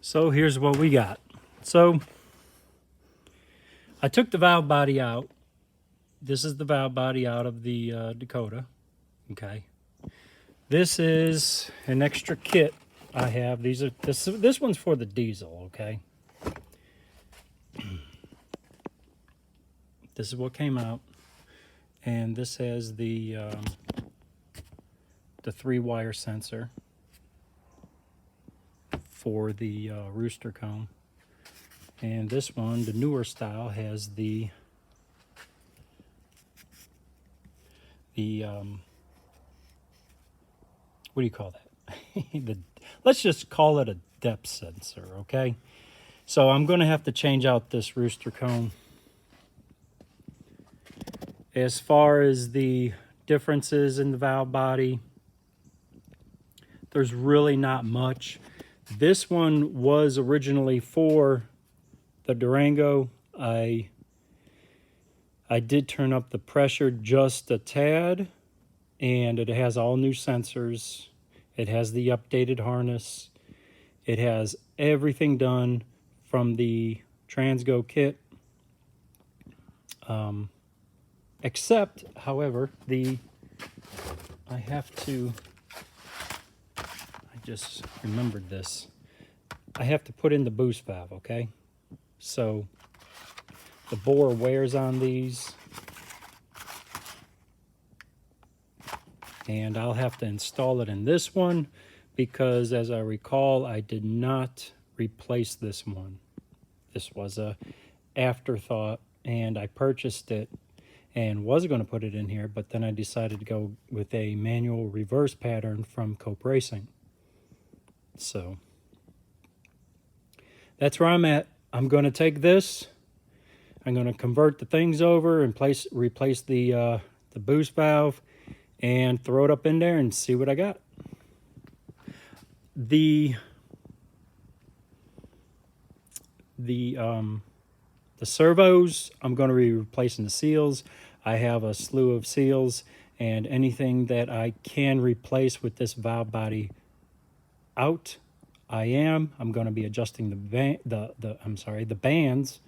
So here's what we got. So I took the valve body out. This is the valve body out of the Dakota. Okay. This is an extra kit I have. This one's for the diesel. Okay. This is what came out, and this has the 3-wire sensor for the rooster cone. And this one, the newer style, has the what do you call that? Let's just call it a depth sensor, okay? So I'm going to have to change out this rooster cone. As far as the differences in the valve body, there's really not much. This one was originally for the Durango. I did turn up the pressure just a tad, and it has all new sensors. It has the updated harness. It has everything done from the Transgo kit. Except, however, I just remembered this. I have to put in the boost valve, okay? So the bore wears on these, and I'll have to install it in this one because, as I recall, I did not replace this one. This was a afterthought, and I purchased it and was going to put it in here, but then I decided to go with a manual reverse pattern from Cope Racing. So that's where I'm at. I'm going to take this. I'm going to convert the things over and replace the boost valve and throw it up in there and see what I got. The servos, I'm going to be replacing the seals. I have a slew of seals, and anything that I can replace with this valve body out, I'm going to be adjusting the bands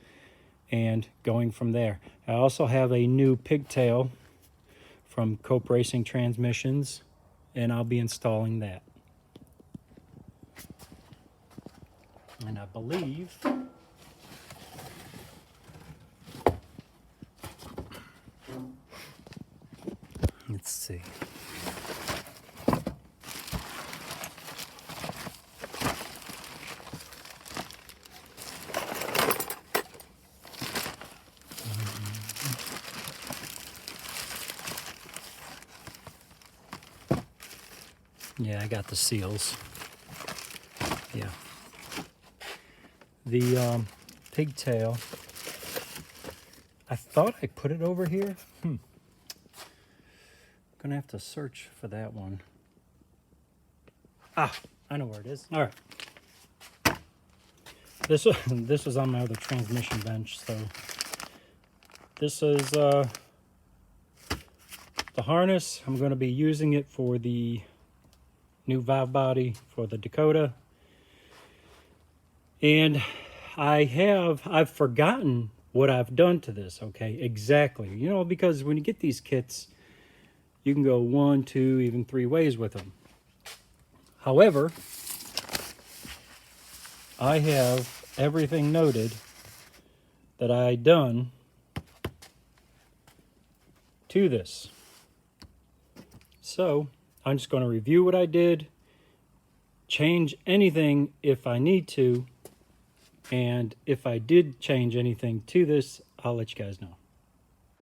and going from there. I also have a new pigtail from Cope Racing Transmissions, and I'll be installing that. And I believe let's see. Yeah, I got the seals. Yeah. The pigtail, I thought I put it over here. Gonna have to search for that one. Ah, I know where it is. All right. This was on my other transmission bench. So this is the harness. I'm going to be using it for the new valve body for the Dakota. And I've forgotten what I've done to this, okay? Exactly. You know, because when you get these kits, you can go 1, 2, even 3 ways with them. However, I have everything noted that I done to this. So I'm just going to review what I did, change anything if I need to, and if I did change anything to this, I'll let you guys know.